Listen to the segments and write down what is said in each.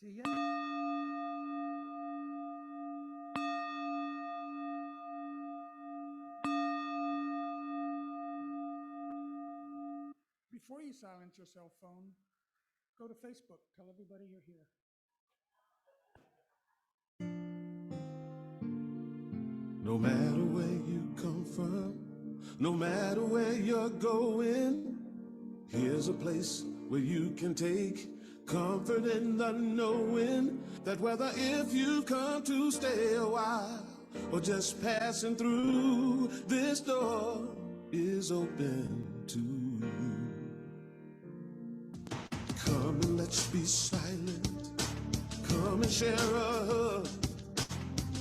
See ya. Before you silence your cell phone, go to Facebook. Tell everybody you're here. No matter where you come from, no matter where you're going, here's a place where you can take comfort in the knowing that whether if you've come to stay a while or just passing through, this door is open to you. Come and let's be silent. Come and share a hug.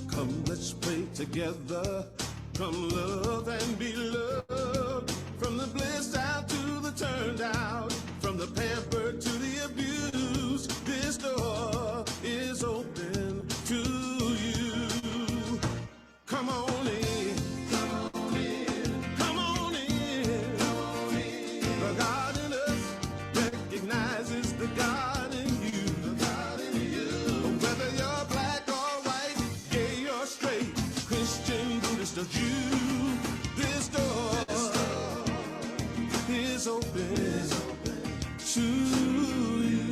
Come, let's pray together. Come, love and be loved. From the blissed out to the turned out, from the pampered to the abused, this door is open to you. Come on in. Come on in. Come on in. Come on in. The God in us recognizes the God in you. The God in you. Whether you're black or white, gay or straight, Christian, Buddhist or Jew, this door is open to you.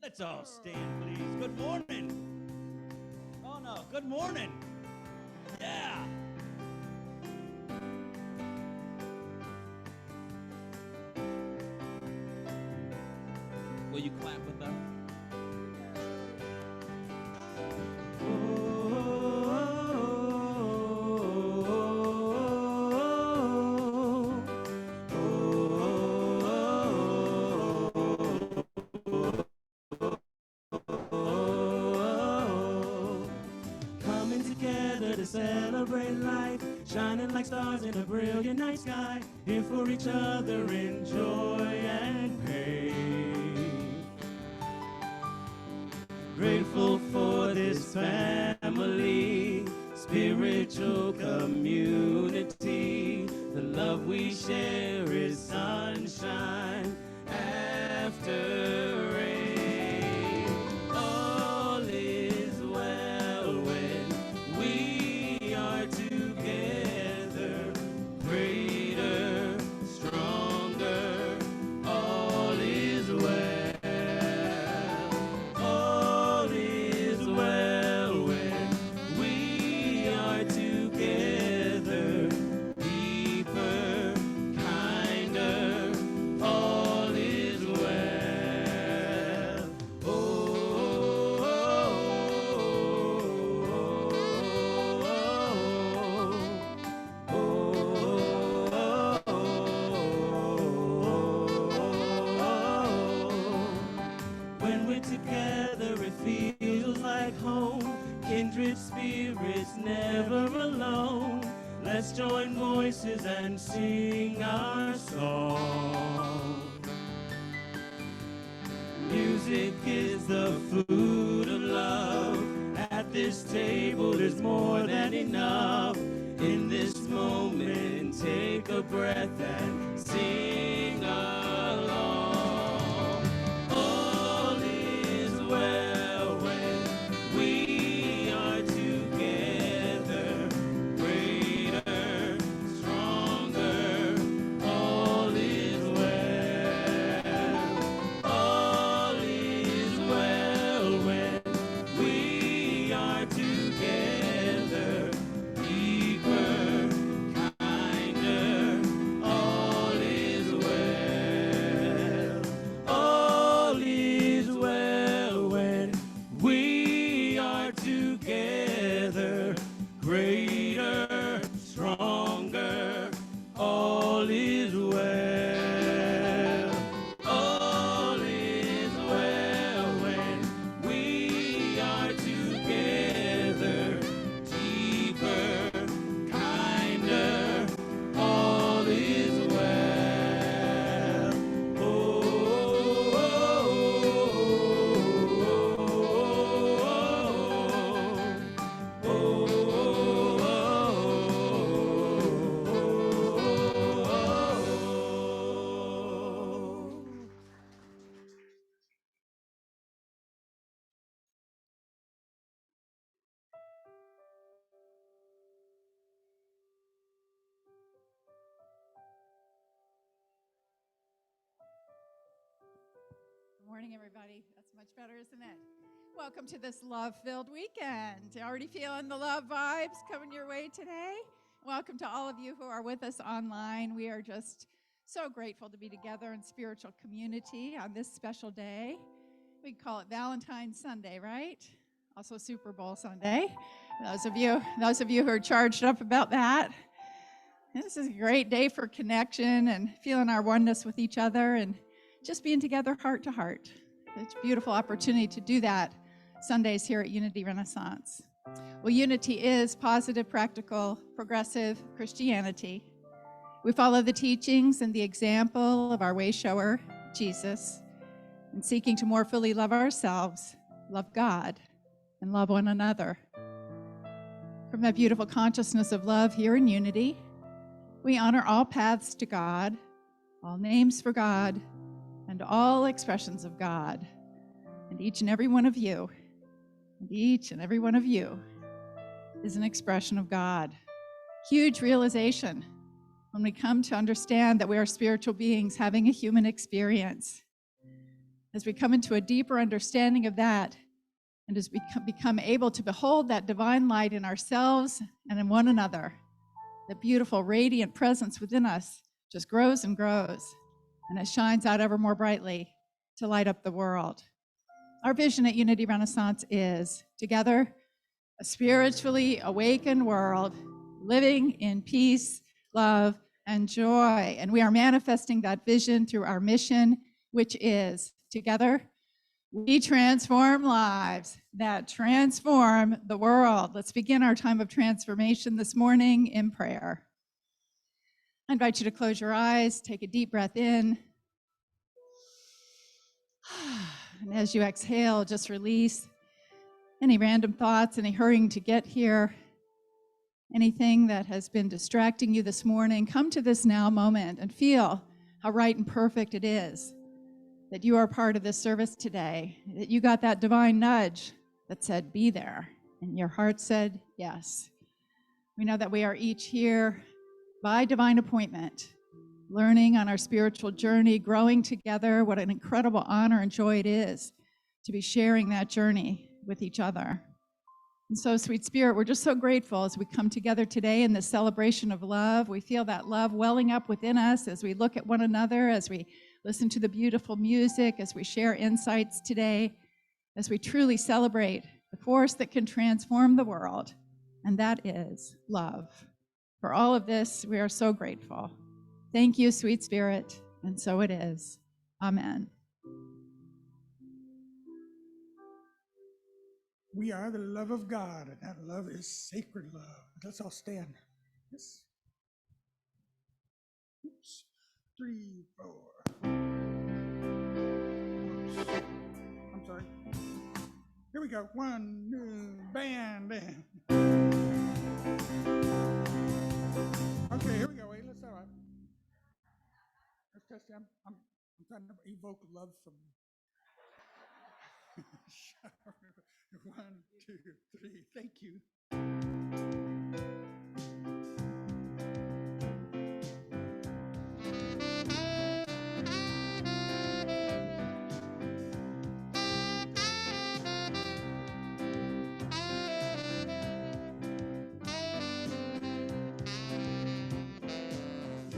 Let's all stand, please. Good morning. Oh, no. Good morning. Yeah. Will you clap with us? Coming together to celebrate life, shining like stars in a brilliant night sky, here for each other in joy and pain. Grateful for this family, spiritual community. The love we share is sunshine after rain. All is well when we are together, greater, stronger. All is well. All is well when we are together, deeper, kinder. All is well. Oh, when we're together, it feels like home. Kindred spirits never alone. Let's join voices and sing our song. Music is the food of love. At this table, there's more than enough. In this moment, take a breath and sing along. All is well when we are together, greater, stronger. All is well. All is well when we are together, deeper, kinder. All is well. Morning, everybody. That's much better, isn't it? Welcome to this love-filled weekend. You already feeling the love vibes coming your way today? Welcome to all of you who are with us online. We are just so grateful to be together in spiritual community on this special day. We call it Valentine's Sunday, right? Also Super Bowl Sunday. Those of you who are charged up about that. This is a great day for connection and feeling our oneness with each other and just being together heart to heart. It's a beautiful opportunity to do that Sundays here at Unity Renaissance. Well, Unity is positive, practical, progressive Christianity. We follow the teachings and the example of our way shower, Jesus, and seeking to more fully love ourselves, love God, and love one another. From that beautiful consciousness of love here in Unity, we honor all paths to God, all names for God, and all expressions of God. And each and every one of you, is an expression of God. Huge realization when we come to understand that we are spiritual beings having a human experience. As we come into a deeper understanding of that, and as we become able to behold that divine light in ourselves and in one another, the beautiful radiant presence within us just grows and grows, and it shines out ever more brightly to light up the world. Our vision at Unity Renaissance is, together, a spiritually awakened world, living in peace, love, and joy. And we are manifesting that vision through our mission, which is, together, we transform lives that transform the world. Let's begin our time of transformation this morning in prayer. I invite you to close your eyes, take a deep breath in. And as you exhale, just release any random thoughts, any hurrying to get here, anything that has been distracting you this morning. Come to this now moment and feel how right and perfect it is that you are part of this service today, that you got that divine nudge that said, be there, and your heart said, yes. We know that we are each here by divine appointment, learning on our spiritual journey, growing together. What an incredible honor and joy it is to be sharing that journey with each other. And so, Sweet Spirit, we're just so grateful as we come together today in this celebration of love. We feel that love welling up within us as we look at one another, as we listen to the beautiful music, as we share insights today, as we truly celebrate the force that can transform the world, and that is love. For all of this, we are so grateful. Thank you, Sweet Spirit, and so it is. Amen. We are the love of God, and that love is sacred love. Let's all stand. Yes. Oops. 3, 4. I'm sorry. Here we go. 1, 2, bam, bam. Okay, here we go. Wait, let's start. Let's test them. I'm trying to evoke love from you. 1, 2, 3. Thank you.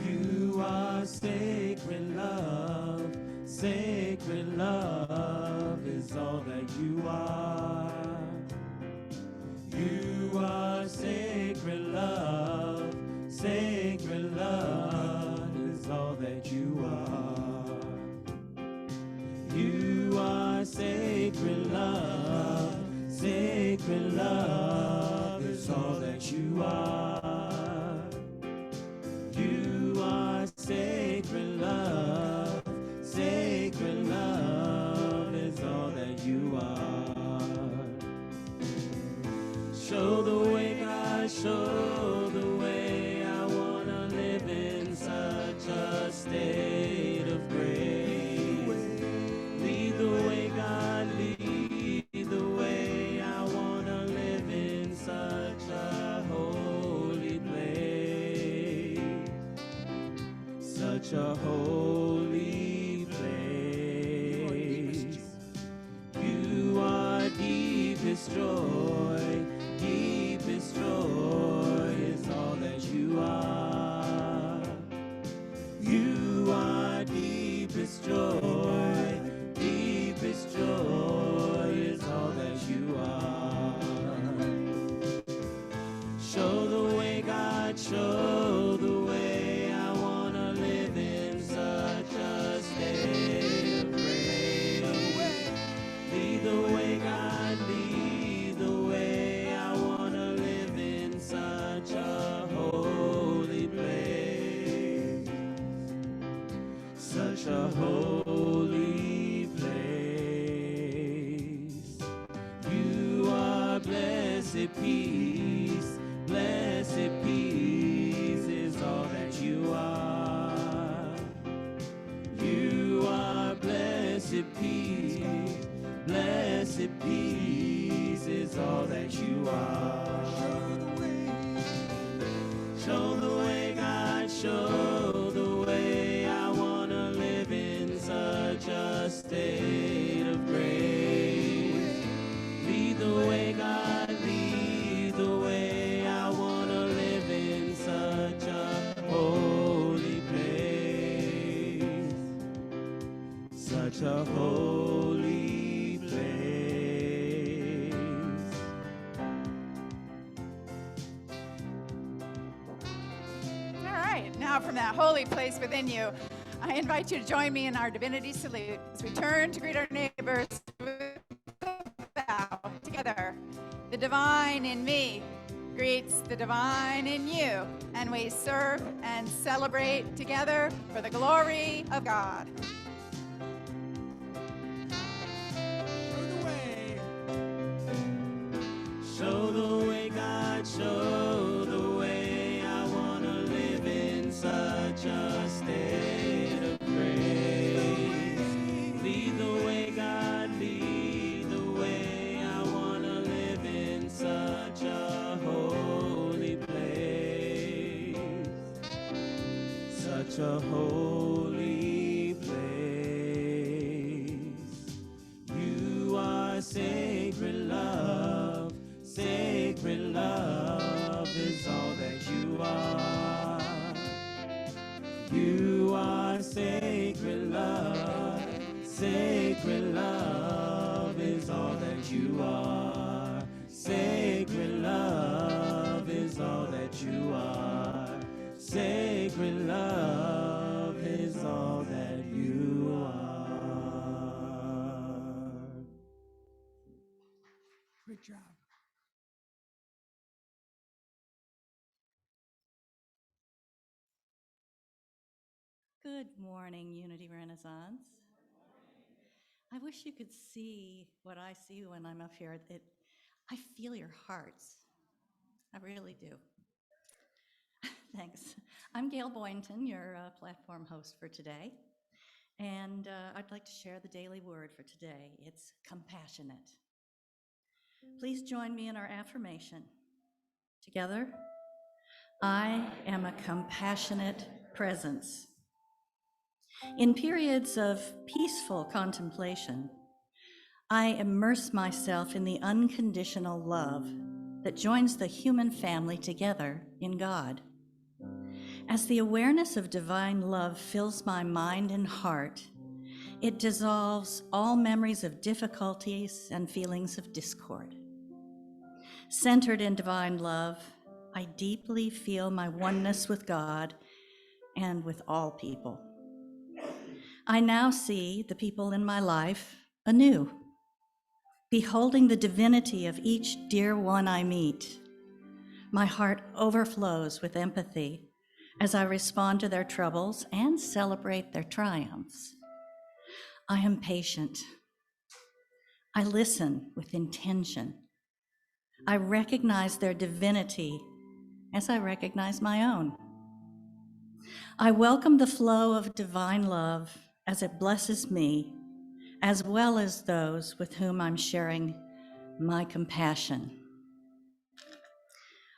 You are sacred love. Sacred love is all that you are. You are sacred love. Sacred love is all that you are. You are sacred love. Sacred love is all that you are. You are sacred love. Sacred love is all that you are. Show the way, God, show the way. I want to live in such a state of grace. Lead the way, God, lead the way. I want to live in such a holy place. Such a holy place. peace, blessed peace is all that you are. Show the way, God, show the way. I want to live in such a state of grace. Lead the way, God, lead the way. I want to live in such a holy place. Such a holy place. All right, now from that holy place within you, I invite you to join me in our divinity salute as we turn to greet our neighbors with a bow together. The divine in me greets the divine in you, and we serve and celebrate together for the glory of God. Show the way. Show the way, God, show the way. I want to live in such a state of grace. Lead the way, God, lead the way. I want to live in such a holy place. Such a holy place. You are sacred love. Sacred love is all that you are. You are sacred love. Sacred love is all that you are. Sacred love is all that you are. Sacred love is all that you are. Great job. Good morning, Unity Renaissance. I wish you could see what I see when I'm up here. I feel your hearts. I really do. Thanks. I'm Gail Boynton, your platform host for today. And I'd like to share the daily word for today. It's compassionate. Please join me in our affirmation. Together, I am a compassionate presence. In periods of peaceful contemplation, I immerse myself in the unconditional love that joins the human family together in God. As the awareness of divine love fills my mind and heart, it dissolves all memories of difficulties and feelings of discord. Centered in divine love, I deeply feel my oneness with God and with all people. I now see the people in my life anew, beholding the divinity of each dear one I meet. My heart overflows with empathy as I respond to their troubles and celebrate their triumphs. I am patient. I listen with intention. I recognize their divinity as I recognize my own. I welcome the flow of divine love as it blesses me, as well as those with whom I'm sharing my compassion.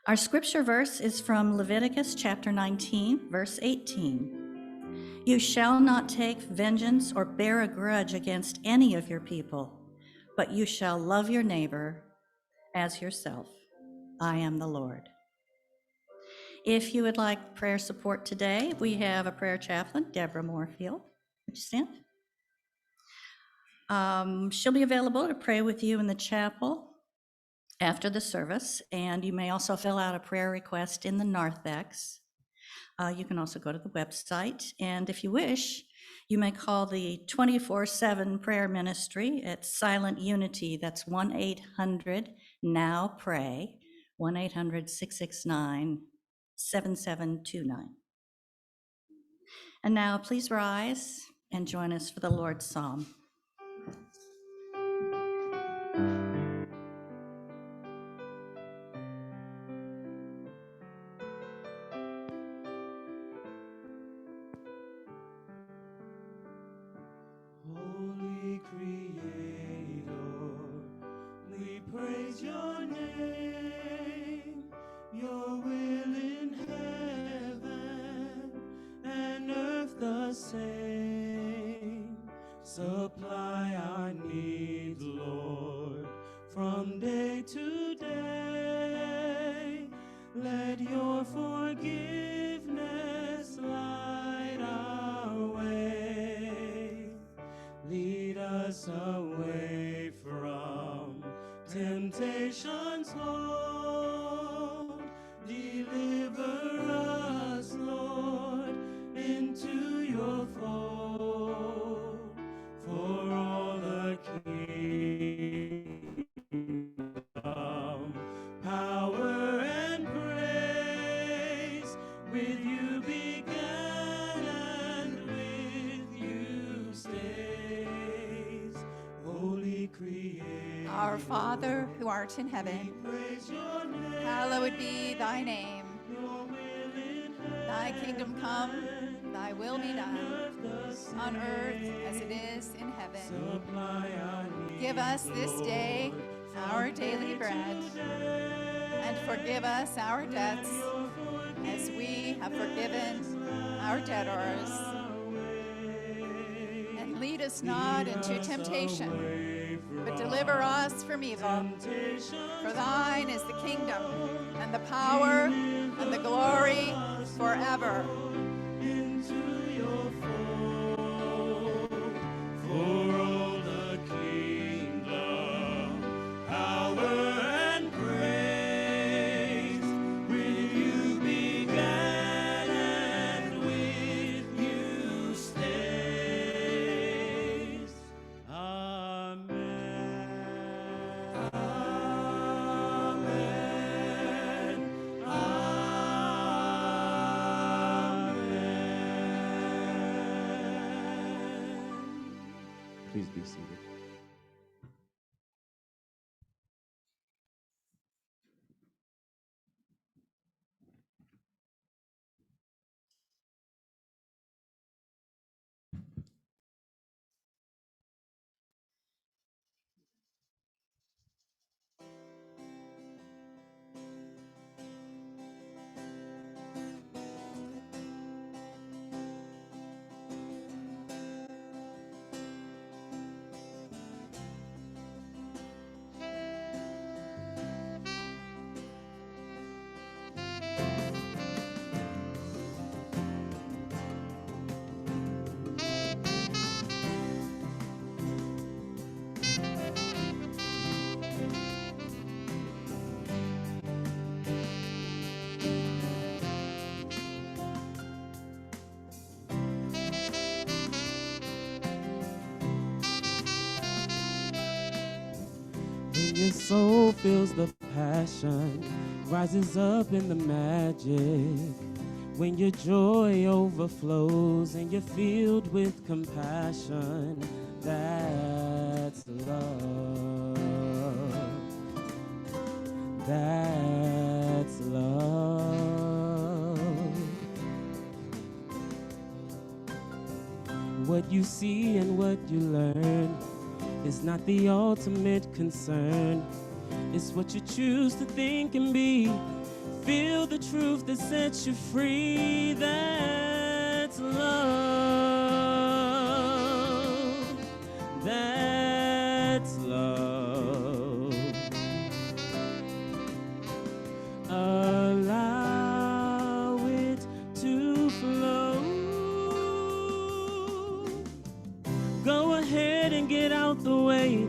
Our scripture verse is from Leviticus chapter 19, verse 18. You shall not take vengeance or bear a grudge against any of your people, but you shall love your neighbor as yourself. I am the Lord. If you would like prayer support today, we have a prayer chaplain, Deborah Moorfield. Would you stand? She'll be available to pray with you in the chapel after the service, and you may also fill out a prayer request in the narthex. You can also go to the website, and if you wish, you may call the 24/7 prayer ministry at Silent Unity. That's 1-800-NOW-PRAY, 1-800-669-7729. And now please rise and join us for the Lord's Psalm. Holy my needs, Lord, from day to day. Let your forgiveness light our way. Lead us away from temptation's hold. Deliver us, Lord, into your fold. For all the kingdom, power, and praise, with you began and with you stays. Holy Creator, Our Father, who art in heaven, praise your name. hallowed be thy name. Your will in Thy kingdom come, thy will be done, earth the same. on earth as it is in heaven. Supply our needs, Give us this day our daily bread, and forgive us our debts as we have forgiven our debtors. And lead us not into temptation, but deliver us from evil. For thine is the kingdom, and the power, and the glory forever. into your fold. For all the kingdom, power, and praise, with you began and with you stays. Amen. Amen. Amen. Please be seated. When your soul feels the passion, rises up in the magic. When your joy overflows and you're filled with compassion, that's love. That's love. What you see and what you learn is not the ultimate concern. It's what you choose to think and be. Feel the truth that sets you free. That's love. That's love. Allow it to flow. Go ahead and get out the way.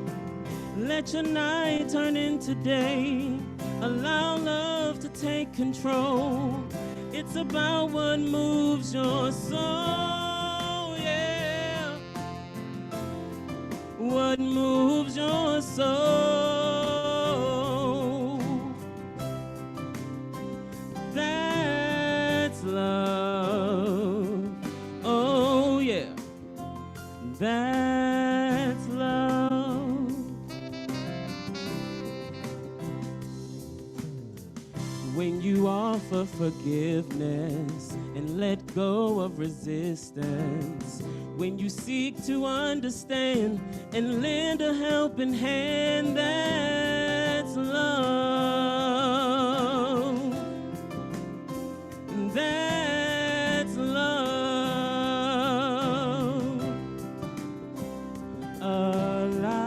Let your night turn into day. Allow love to take control. It's about what moves your soul, yeah. What moves your soul. That's love. Oh, yeah. That's love. When you offer forgiveness and let go of resistance, when you seek to understand and lend a helping hand, that's love. That's love. Allow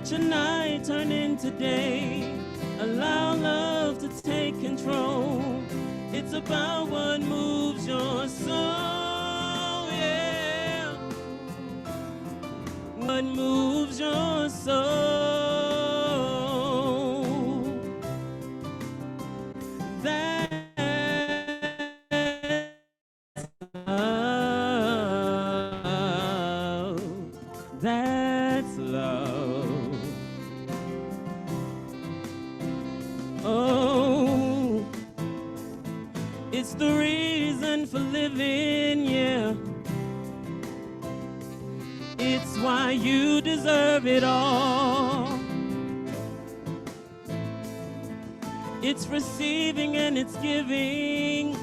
Watch a night turn into day. Allow love to take control. It's about what moves your soul, yeah. What moves your soul. That's love. That's love. Oh, it's the reason for living, yeah. It's why you deserve it all. It's receiving and it's giving.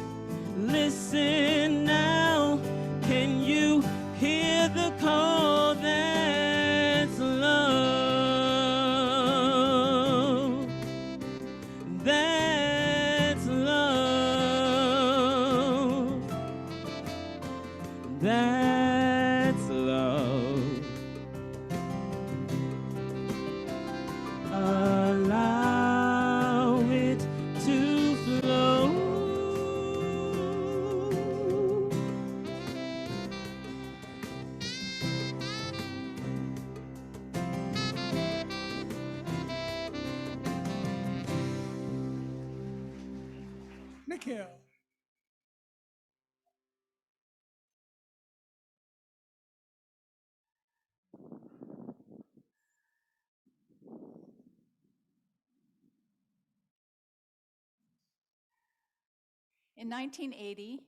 Listen now, can you hear the call? That's love. That's love. That's love. Allow it to flow. Nikhil. In 1980,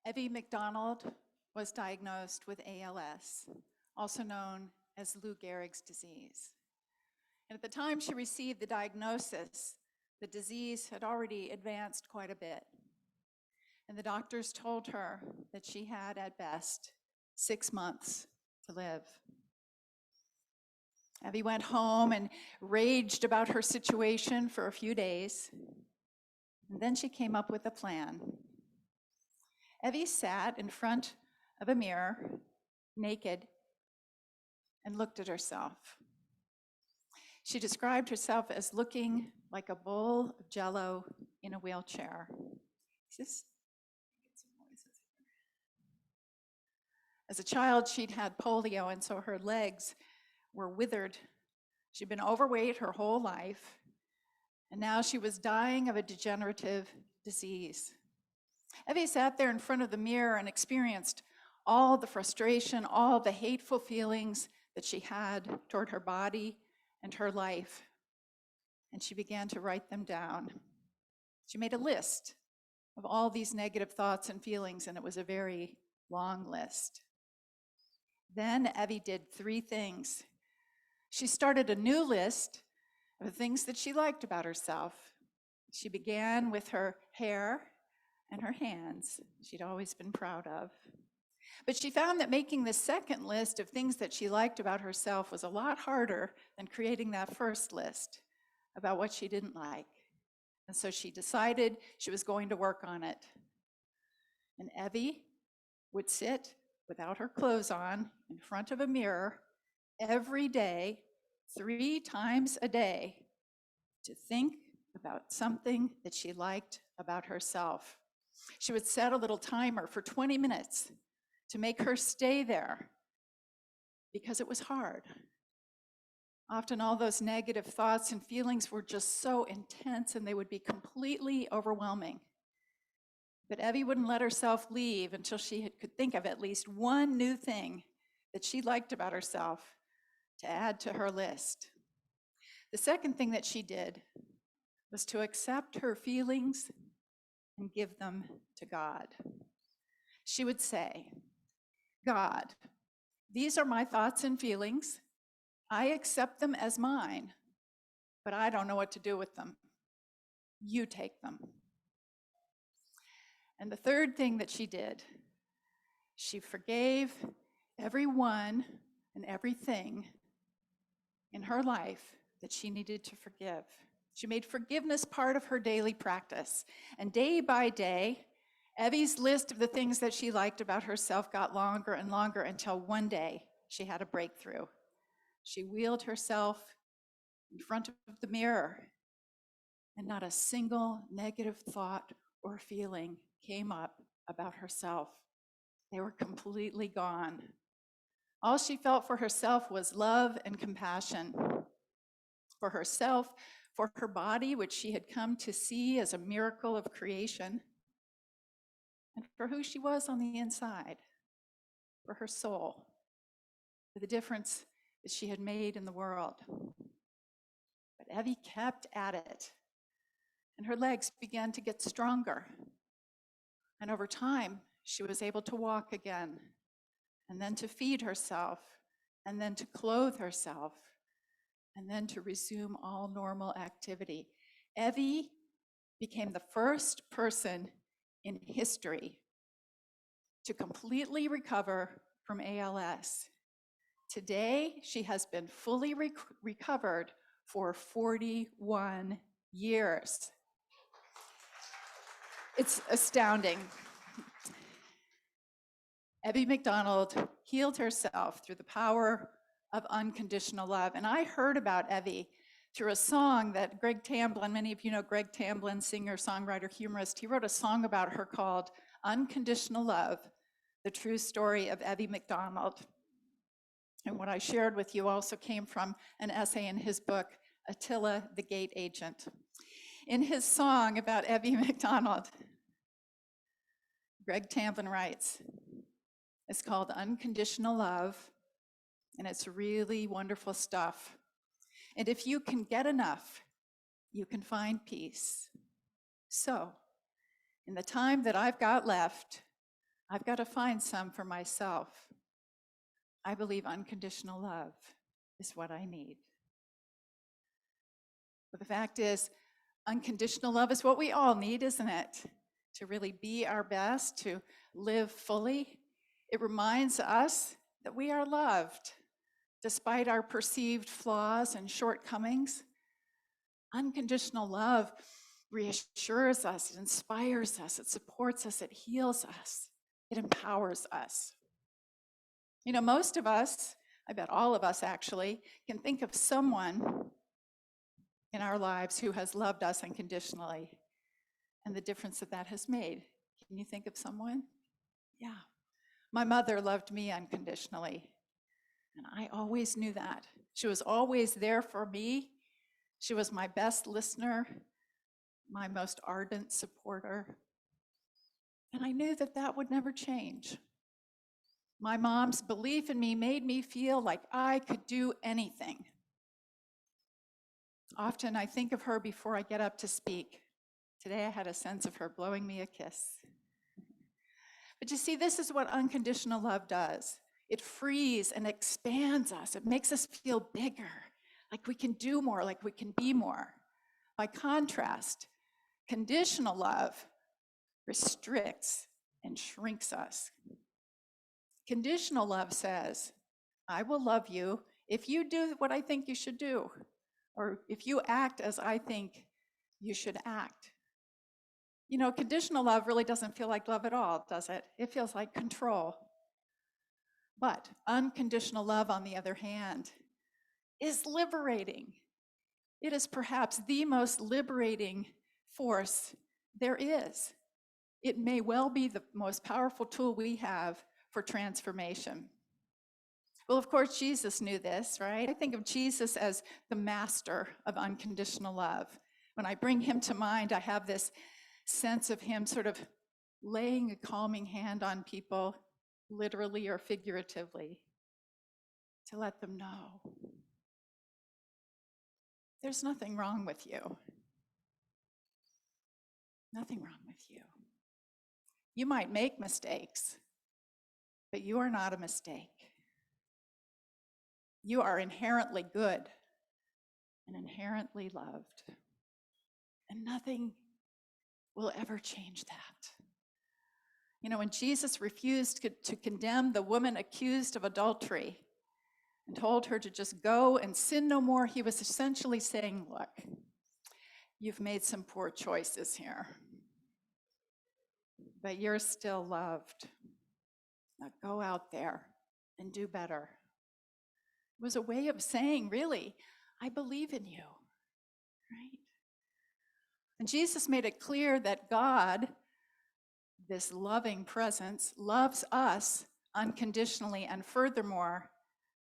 Evie McDonald was diagnosed with ALS, also known as Lou Gehrig's disease. And at the time she received the diagnosis, the disease had already advanced quite a bit. And the doctors told her that she had, at best, 6 months to live. Evie went home and raged about her situation for a few days. And then she came up with a plan. Evie sat in front of a mirror, naked, and looked at herself. She described herself as looking like a bowl of Jell-O in a wheelchair. As a child, she'd had polio, and so her legs were withered. She'd been overweight her whole life, and now she was dying of a degenerative disease. Evie sat there in front of the mirror and experienced all the frustration, all the hateful feelings that she had toward her body and her life. And she began to write them down. She made a list of all these negative thoughts and feelings, and it was a very long list. Then Evie did 3 things. She started a new list of the things that she liked about herself. She began with her hair and her hands, she'd always been proud of. But she found that making the second list of things that she liked about herself was a lot harder than creating that first list about what she didn't like. And so she decided she was going to work on it. And Evie would sit without her clothes on in front of a mirror every day, 3 times a day, to think about something that she liked about herself. She would set a little timer for 20 minutes to make her stay there because it was hard. Often all those negative thoughts and feelings were just so intense and they would be completely overwhelming. But Evie wouldn't let herself leave until she could think of at least one new thing that she liked about herself to add to her list. The second thing that she did was to accept her feelings and give them to God. She would say, God, these are my thoughts and feelings. I accept them as mine, but I don't know what to do with them. You take them. And the third thing that she did, she forgave everyone and everything in her life that she needed to forgive. She made forgiveness part of her daily practice. And day by day, Evie's list of the things that she liked about herself got longer and longer until one day she had a breakthrough. She wheeled herself in front of the mirror, and not a single negative thought or feeling came up about herself. They were completely gone. All she felt for herself was love and compassion. For herself, for her body, which she had come to see as a miracle of creation, and for who she was on the inside, for her soul, for the difference that she had made in the world. But Evie kept at it, and her legs began to get stronger. And over time, she was able to walk again, and then to feed herself, and then to clothe herself, and then to resume all normal activity. Evie became the first person in history to completely recover from ALS. Today, she has been fully recovered for 41 years. It's astounding. Evie McDonald healed herself through the power of unconditional love. And I heard about Evie through a song that Greg Tamblyn, many of you know Greg Tamblyn, singer, songwriter, humorist, he wrote a song about her called Unconditional Love, the true story of Evie McDonald. And what I shared with you also came from an essay in his book, Attila the Gate Agent. In his song about Evie McDonald, Greg Tamblyn writes, it's called Unconditional Love, and it's really wonderful stuff. And if you can get enough, you can find peace. So, in the time that I've got left, I've got to find some for myself. I believe unconditional love is what I need. But the fact is, unconditional love is what we all need, isn't it? To really be our best, to live fully. It reminds us that we are loved, despite our perceived flaws and shortcomings. Unconditional love reassures us, it inspires us, it supports us, it heals us, it empowers us. You know, most of us, I bet all of us actually, can think of someone in our lives who has loved us unconditionally and the difference that that has made. Can you think of someone? Yeah. My mother loved me unconditionally, and I always knew that. She was always there for me. She was my best listener, my most ardent supporter, and I knew that that would never change. My mom's belief in me made me feel like I could do anything. Often I think of her before I get up to speak. Today I had a sense of her blowing me a kiss. But you see, this is what unconditional love does. It frees and expands us. It makes us feel bigger, like we can do more, like we can be more. By contrast, conditional love restricts and shrinks us. Conditional love says, I will love you if you do what I think you should do, or if you act as I think you should act. You know, conditional love really doesn't feel like love at all, does it? It feels like control. But unconditional love, on the other hand, is liberating. It is perhaps the most liberating force there is. It may well be the most powerful tool we have for transformation. Well, of course, Jesus knew this, right? I think of Jesus as the master of unconditional love. When I bring him to mind, I have this sense of him sort of laying a calming hand on people, literally or figuratively, to let them know there's nothing wrong with you. Nothing wrong with you. You might make mistakes, but you are not a mistake. You are inherently good and inherently loved, and nothing will ever change that. You know, when Jesus refused to condemn the woman accused of adultery and told her to just go and sin no more, he was essentially saying, look, you've made some poor choices here, but you're still loved. Now go out there and do better. It was a way of saying, really, I believe in you, right? And Jesus made it clear that God, this loving presence, loves us unconditionally, and furthermore,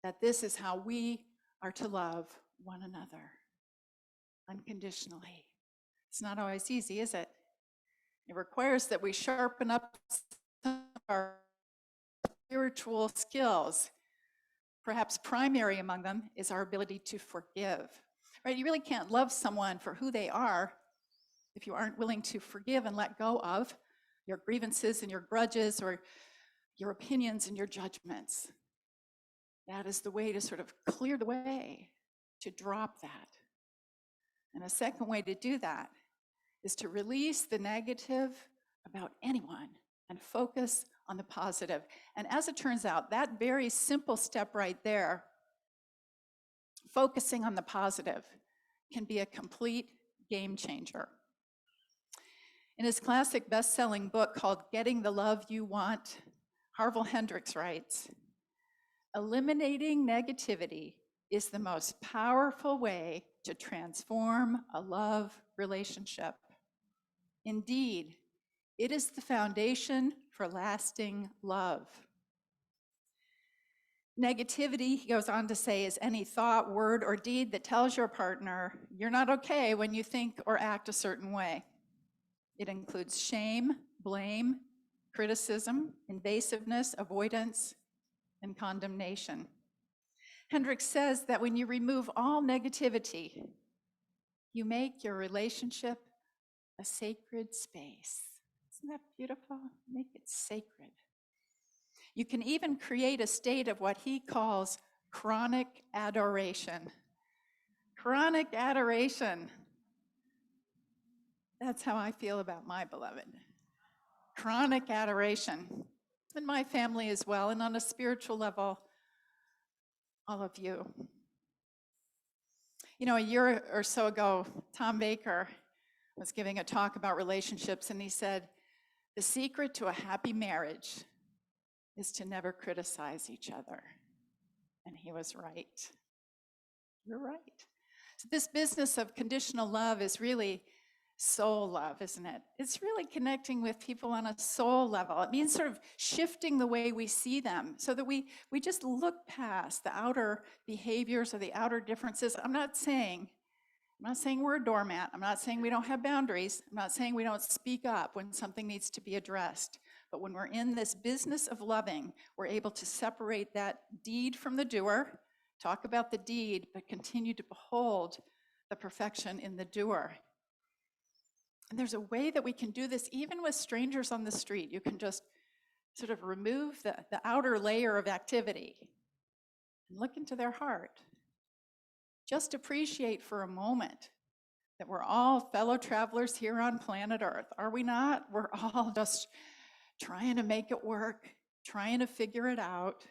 that this is how we are to love one another, unconditionally. It's not always easy, is it? It requires that we sharpen up some of our spiritual skills. Perhaps primary among them is our ability to forgive. Right? You really can't love someone for who they are if you aren't willing to forgive and let go of your grievances and your grudges or your opinions and your judgments. That is the way to sort of clear the way to drop that. And a second way to do that is to release the negative about anyone and focus on the positive. And as it turns out, that very simple step right there, focusing on the positive, can be a complete game changer. In his classic best-selling book called Getting the Love You Want, Harville Hendricks writes, eliminating negativity is the most powerful way to transform a love relationship. Indeed, it is the foundation for lasting love. Negativity, he goes on to say, is any thought, word, or deed that tells your partner you're not okay when you think or act a certain way. It includes shame, blame, criticism, invasiveness, avoidance, and condemnation. Hendricks says that when you remove all negativity, you make your relationship a sacred space. Isn't that beautiful? Make it sacred. You can even create a state of what he calls chronic adoration. Chronic adoration. That's how I feel about my beloved. Chronic adoration. And my family as well, and on a spiritual level, all of you. You know, a year or so ago, Tom Baker was giving a talk about relationships, and he said, the secret to a happy marriage is to never criticize each other. And he was right. You're right. So this business of conditional love is really soul love, isn't it? It's really connecting with people on a soul level. It means sort of shifting the way we see them so that we just look past the outer behaviors or the outer differences. I'm not saying we're a doormat. I'm not saying we don't have boundaries. I'm not saying we don't speak up when something needs to be addressed. But when we're in this business of loving, we're able to separate that deed from the doer, talk about the deed, but continue to behold the perfection in the doer. And there's a way that we can do this even with strangers on the street. You can just sort of remove the outer layer of activity and look into their heart. Just appreciate for a moment that we're all fellow travelers here on planet Earth, are we not? We're all just trying to make it work, trying to figure it out,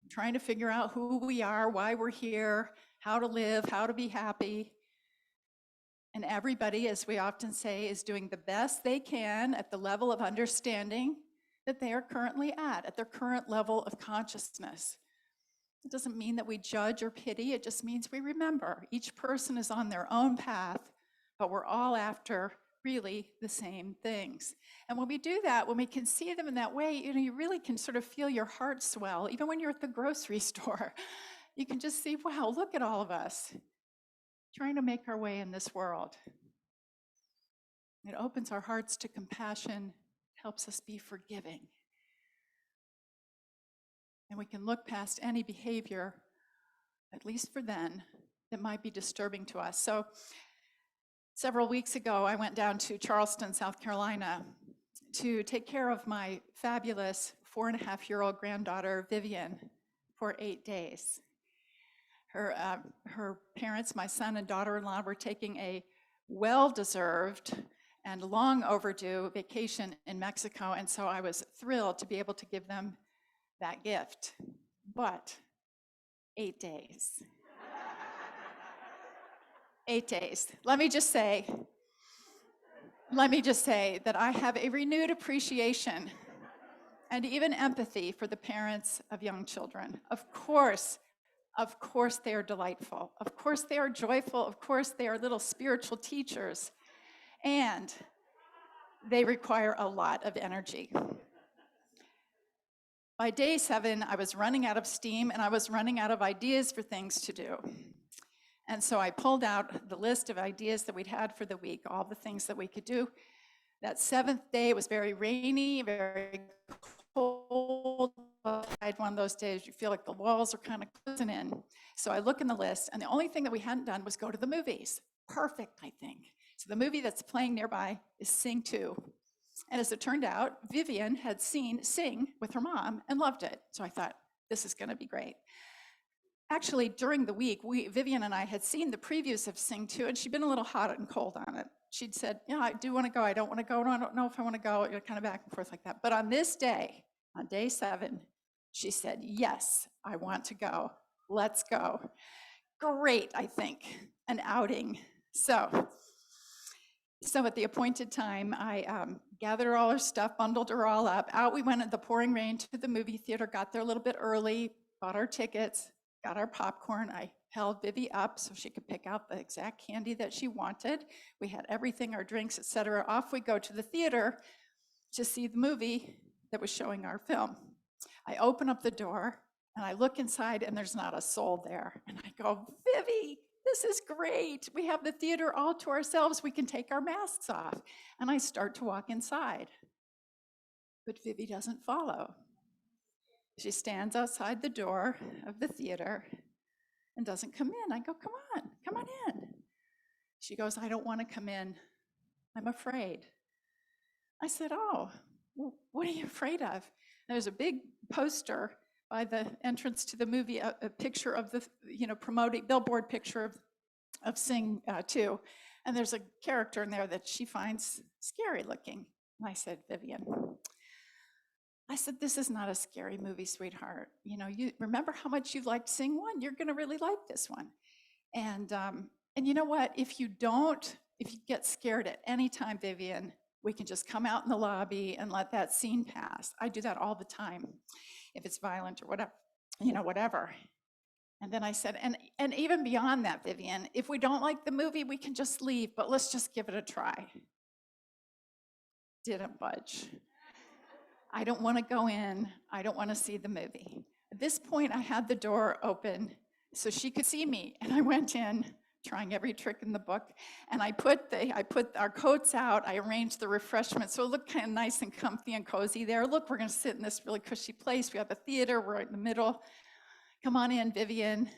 trying to figure out who we are, why we're here, how to live, how to be happy. And everybody, as we often say, is doing the best they can at the level of understanding that they are currently at their current level of consciousness. It doesn't mean that we judge or pity, it just means we remember each person is on their own path, but we're all after really the same things. And when we do that, when we can see them in that way, you really can sort of feel your heart swell. Even when you're at the grocery store, you can just see, wow, look at all of us trying to make our way in this world. It opens our hearts to compassion, helps us be forgiving. And we can look past any behavior, at least for then, that might be disturbing to us. So several weeks ago, I went down to Charleston, South Carolina, to take care of my fabulous 4.5-year-old granddaughter, Vivian, for 8 days. Her parents, my son and daughter-in-law, were taking a well-deserved and long overdue vacation in Mexico, and so I was thrilled to be able to give them that gift. But 8 days. 8 days. Let me just say that I have a renewed appreciation and even empathy for the parents of young children. Of course, Of course they are delightful. Of course they are joyful. Of course they are little spiritual teachers. And they require a lot of energy. By day 7, I was running out of steam and I was running out of ideas for things to do. And so I pulled out the list of ideas that we'd had for the week, all the things that we could do. That 7th day, it was very rainy, very cold. I had one of those days you feel like the walls are kind of closing in. So I look in the list, and the only thing that we hadn't done was go to the movies. Perfect, I think. So the movie that's playing nearby is Sing 2. And as it turned out, Vivian had seen Sing with her mom and loved it. So I thought, this is going to be great. Actually, during the week, Vivian and I had seen the previews of Sing 2, and she'd been a little hot and cold on it. She'd said, yeah, I do want to go. I don't want to go. I don't know if I want to go. Kind of back and forth like that. But on this day, on day 7, she said, yes, I want to go. Let's go. Great, I think, an outing. So at the appointed time, I gathered all her stuff, bundled her all up. Out we went in the pouring rain to the movie theater, got there a little bit early, bought our tickets, got our popcorn. I held Vivi up so she could pick out the exact candy that she wanted. We had everything, our drinks, etc. Off we go to the theater to see the movie that was showing our film. I open up the door and I look inside and there's not a soul there. And I go, Vivi, this is great. We have the theater all to ourselves. We can take our masks off. And I start to walk inside. But Vivi doesn't follow. She stands outside the door of the theater and doesn't come in. I go, come on in. She goes, I don't want to come in. I'm afraid. I said, oh, well, what are you afraid of? There's a big poster by the entrance to the movie, a picture of the, promoting, billboard picture of Sing 2. And there's a character in there that she finds scary looking. And I said, Vivian, this is not a scary movie, sweetheart. You remember how much you liked Sing 1? You're going to really like this one. And you know what? If you get scared at any time, Vivian, we can just come out in the lobby and let that scene pass. I do that all the time, if it's violent or whatever, And then I said, and even beyond that, Vivian, if we don't like the movie, we can just leave, but let's just give it a try. Didn't budge. I don't want to go in. I don't want to see the movie. At this point, I had the door open so she could see me, and I went in, trying every trick in the book, and I put our coats out. I arranged the refreshments so it looked kind of nice and comfy and cozy there. Look, we're going to sit in this really cushy place. We have a theater. We're right in the middle. Come on in, Vivian.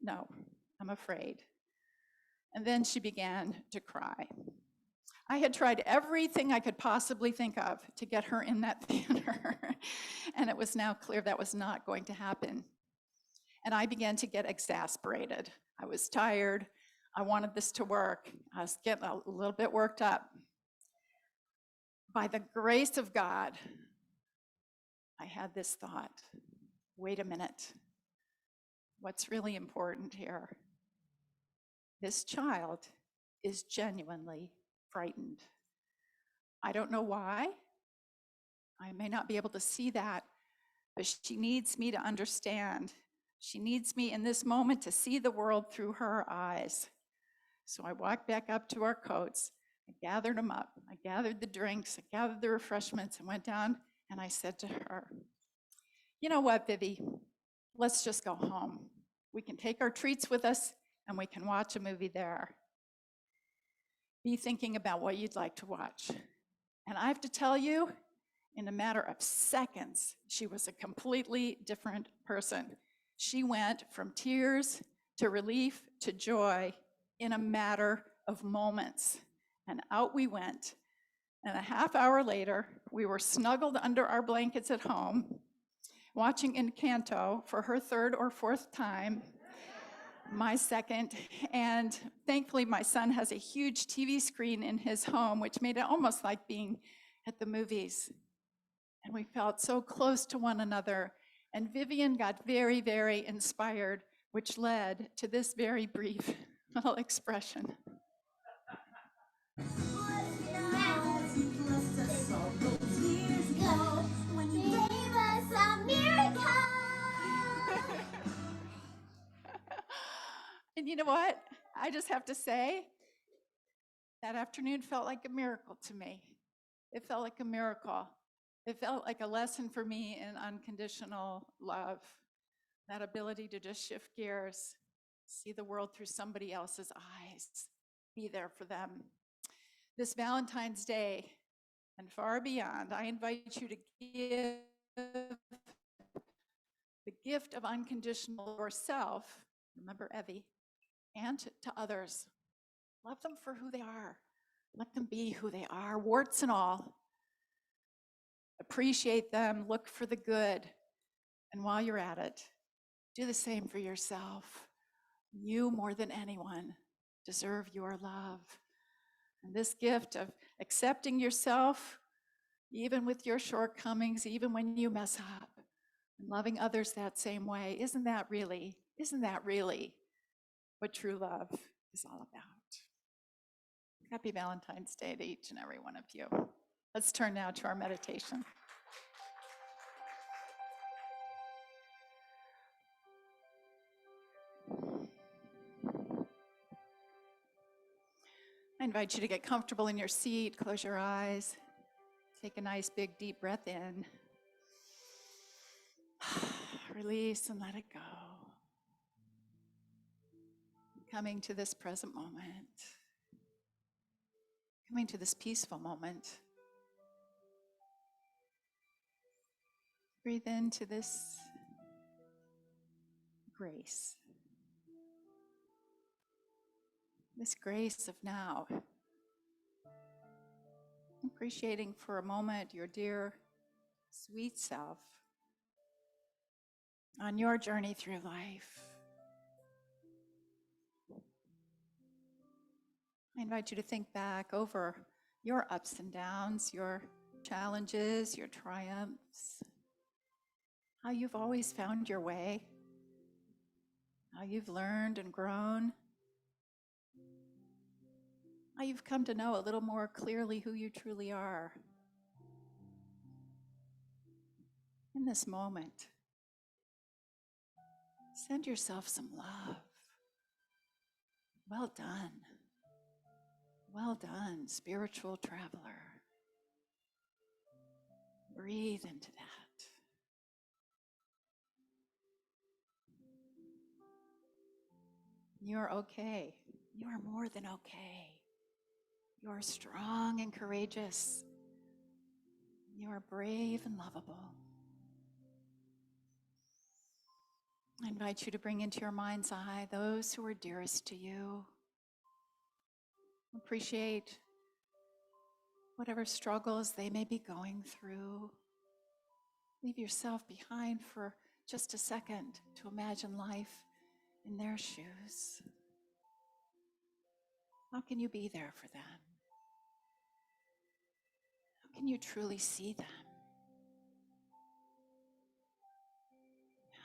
No, I'm afraid. And then she began to cry. I had tried everything I could possibly think of to get her in that theater, and it was now clear that was not going to happen. And I began to get exasperated. I was tired. I wanted this to work. I was getting a little bit worked up. By the grace of God, I had this thought, wait a minute. What's really important here? This child is genuinely frightened. I don't know why. I may not be able to see that, but she needs me to understand. She needs me in this moment to see the world through her eyes. So I walked back up to our coats. I gathered them up. I gathered the drinks. I gathered the refreshments and went down, and I said to her, you know what, Vivi? Let's just go home. We can take our treats with us, and we can watch a movie there. Be thinking about what you'd like to watch. And I have to tell you, in a matter of seconds, she was a completely different person. She went from tears to relief to joy in a matter of moments. And out we went. And a half hour later, we were snuggled under our blankets at home, watching Encanto for her third or fourth time, my second. And thankfully, my son has a huge TV screen in his home, which made it almost like being at the movies. And we felt so close to one another. And Vivian got very, very inspired, which led to this very brief little expression. you know what? I just have to say, that afternoon felt like a miracle to me. It felt like a miracle. It felt like a lesson for me in unconditional love. That ability to just shift gears, see the world through somebody else's eyes, be there for them. This Valentine's Day and far beyond, I invite you to give the gift of unconditional yourself, remember Evie, and to others. Love them for who they are. Let them be who they are, warts and all. Appreciate them, look for the good. And while you're at it, do the same for yourself. You, more than anyone, deserve your love. And this gift of accepting yourself, even with your shortcomings, even when you mess up, and loving others that same way, isn't that really what true love is all about? Happy Valentine's Day to each and every one of you. Let's turn now to our meditation. I invite you to get comfortable in your seat, close your eyes, take a nice big deep breath in. Release and let it go. Coming to this present moment, coming to this peaceful moment. Breathe into this grace. This grace of now. Appreciating for a moment your dear, sweet self on your journey through life. I invite you to think back over your ups and downs, your challenges, your triumphs, how you've always found your way, how you've learned and grown, how you've come to know a little more clearly who you truly are. In this moment, send yourself some love. Well done. Well done, spiritual traveler. Breathe into that. You're okay. You are more than okay. You are strong and courageous. You are brave and lovable. I invite you to bring into your mind's eye those who are dearest to you. Appreciate whatever struggles they may be going through. Leave yourself behind for just a second to imagine life in their shoes. How can you be there for them? How can you truly see them?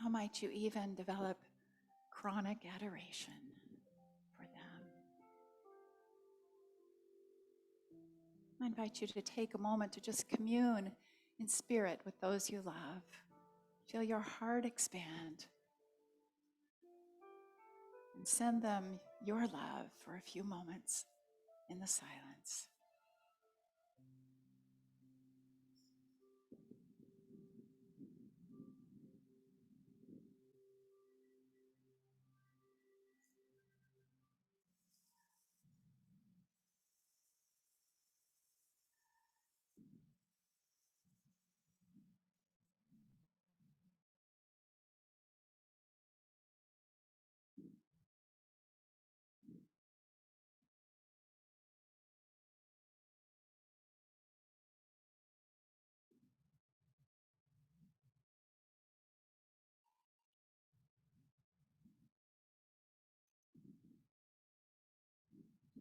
How might you even develop chronic adoration for them? I invite you to take a moment to just commune in spirit with those you love. Feel your heart expand. And send them your love for a few moments in the silence.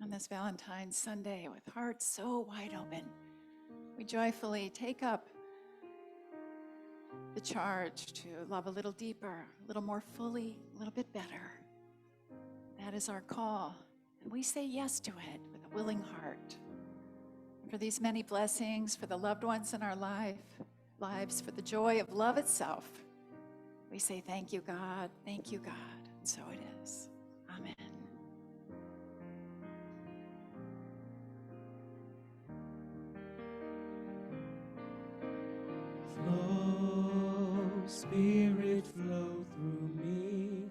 On this Valentine's Sunday, with hearts so wide open, we joyfully take up the charge to love a little deeper, a little more fully, a little bit better. That is our call, and we say yes to it with a willing heart. For these many blessings, for the loved ones in our lives, for the joy of love itself, we say thank you, God, and so it is. Amen. Flow, Spirit, flow through me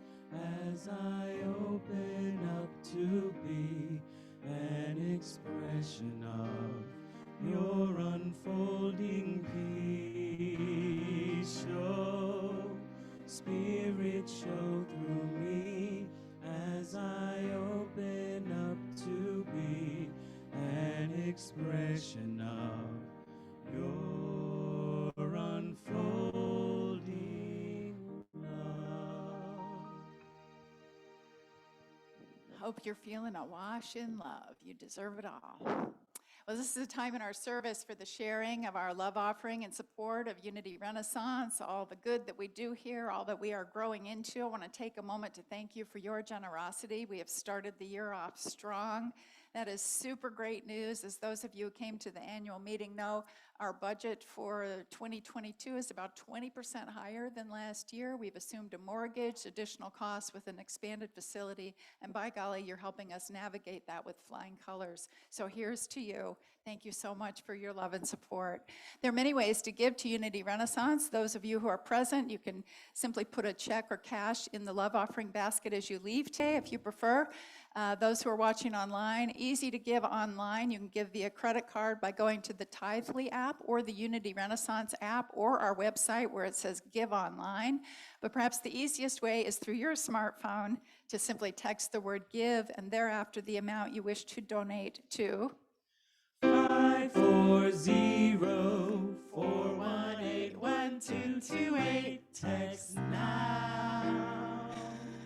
as I open up to be an expression of your unfolding peace. Show, Spirit, show through me as I open up to be an expression of your unfolding love. Hope you're feeling awash in love. You deserve it all. Well, this is a time in our service for the sharing of our love offering in support of Unity Renaissance, all the good that we do here, all that we are growing into. I want to take a moment to thank you for your generosity. We have started the year off strong. That is super great news. As those of you who came to the annual meeting know, our budget for 2022 is about 20% higher than last year. We've assumed a mortgage, additional costs with an expanded facility, and by golly, you're helping us navigate that with flying colors. So here's to you. Thank you so much for your love and support. There are many ways to give to Unity Renaissance. Those of you who are present, you can simply put a check or cash in the love offering basket as you leave today, if you prefer. Those who are watching online, easy to give online. You can give via credit card by going to the Tithely app or the Unity Renaissance app or our website where it says Give Online. But perhaps the easiest way is through your smartphone to simply text the word give and thereafter the amount you wish to donate to 540-418-1228. Text now.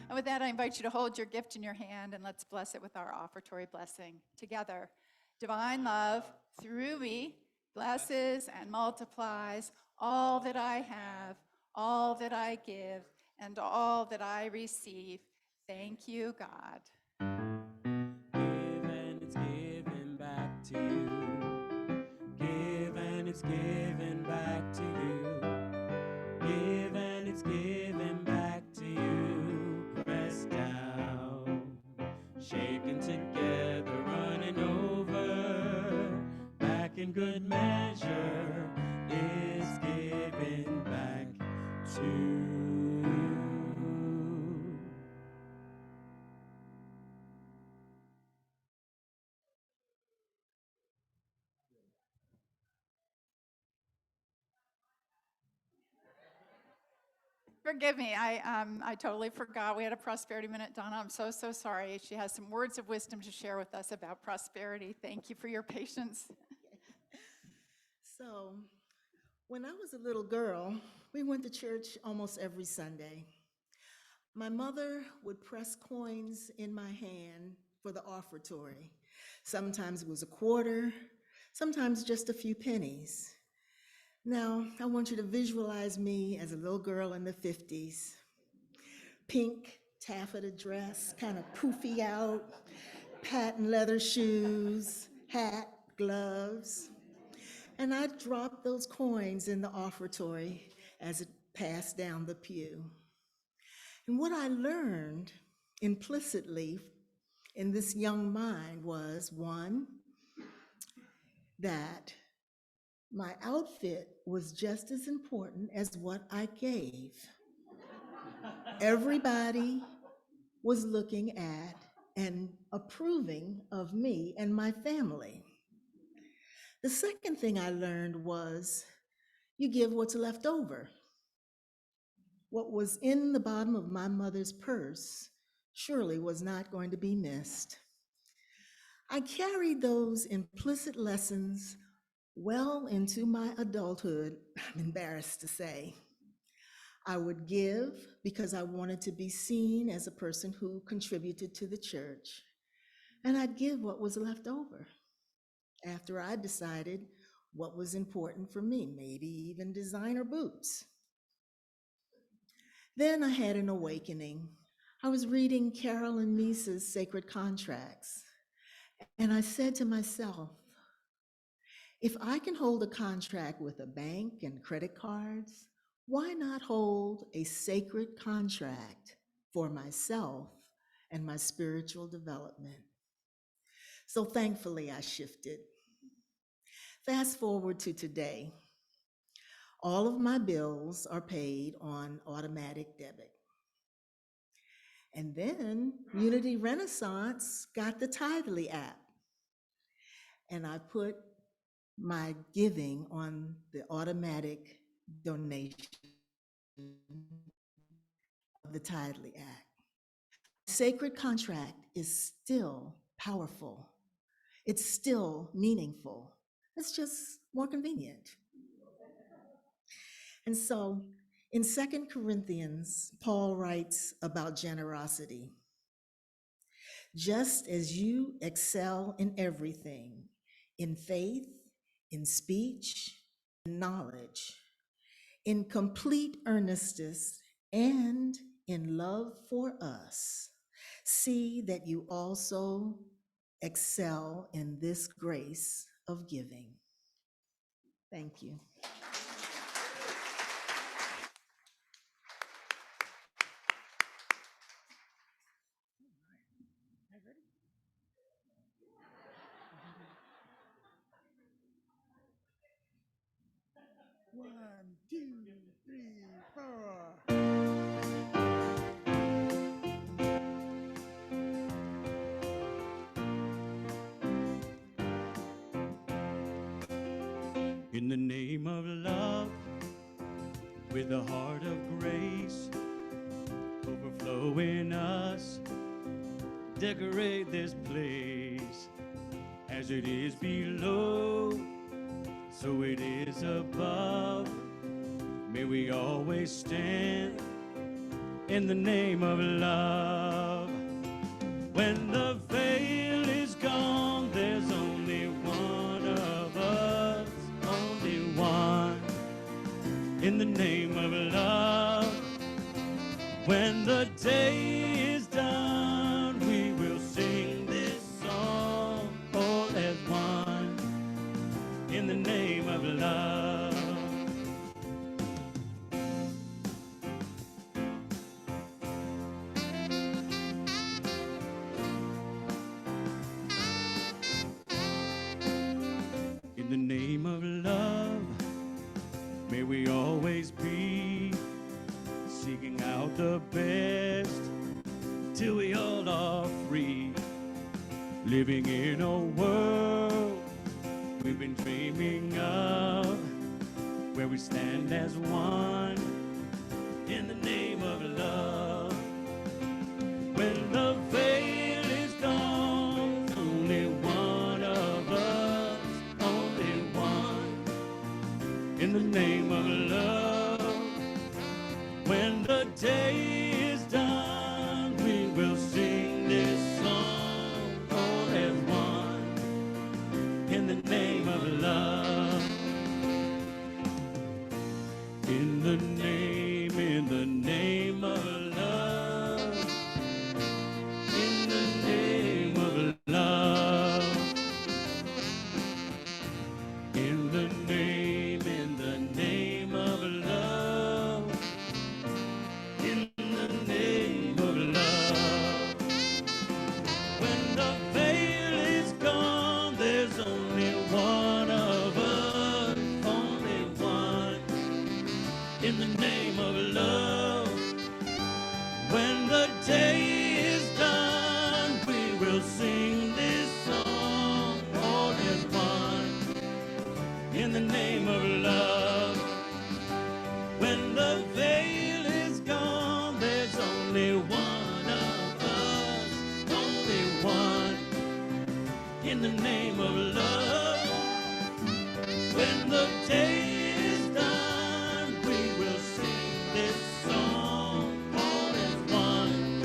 And with that, I invite you to hold your gift in your hand and let's bless it with our offertory blessing together. Divine love, through me, blesses and multiplies all that I have, all that I give, and all that I receive. Thank you, God. Give and it's given back to you. Give and it's given back to you. Give and it's given back to you. Pressed down, shaken together, running over. Back in good measure is given back to you. Forgive me, I totally forgot. We had a prosperity minute. Donna, I'm so sorry. She has some words of wisdom to share with us about prosperity. Thank you for your patience. So, when I was a little girl, we went to church almost every Sunday. My mother would press coins in my hand for the offertory. Sometimes it was a quarter, sometimes just a few pennies. Now, I want you to visualize me as a little girl in the 50s. Pink taffeta dress, kind of poofy out, patent leather shoes, hat, gloves. And I dropped those coins in the offertory as it passed down the pew. And what I learned implicitly in this young mind was, one, that my outfit was just as important as what I gave. Everybody was looking at and approving of me and my family. The second thing I learned was you give what's left over. What was in the bottom of my mother's purse surely was not going to be missed. I carried those implicit lessons well into my adulthood, I'm embarrassed to say. I would give because I wanted to be seen as a person who contributed to the church, and I'd give what was left over after I decided what was important for me, maybe even designer boots. Then I had an awakening. I was reading Carolyn Meese's Sacred Contracts, and I said to myself, if I can hold a contract with a bank and credit cards, why not hold a sacred contract for myself and my spiritual development? So thankfully, I shifted. Fast forward to today. All of my bills are paid on automatic debit. And then Unity Renaissance got the Tithely app. And I put my giving on the automatic donation of the Tithely app. Sacred contract is still powerful. It's still meaningful. It's just more convenient. And so in 2 Corinthians, Paul writes about generosity. Just as you excel in everything, in faith, in speech, in knowledge, in complete earnestness, and in love for us, see that you also excel in this grace of giving. Thank you. One, two, three, four. In the name of love, with a heart of grace, overflow in us, decorate this place. As it is below, so it is above. May we always stand in the name of love. When the veil is gone, there's only one of us, only one, in the name of love. When the day is done, we will sing this song all as one, in the name of love. In the name of love, may we always be seeking out the best till we all are free, living in a world we've been dreaming of, where we stand as one in the name of love. When the veil is gone, only one of us, only one, in the name of love. When the day is done, we will sing this song all as one, in the name of love. In the name of love, in the name of love, in the name of love, in the name of love. When the veil is gone, there's only one of us, only one, in the name of love. When the day is done, we will sing this song all as one, in the name of love. When the veil is gone, there's only one of us, only one, in the name of love. When the day is done, we will sing this song all as one,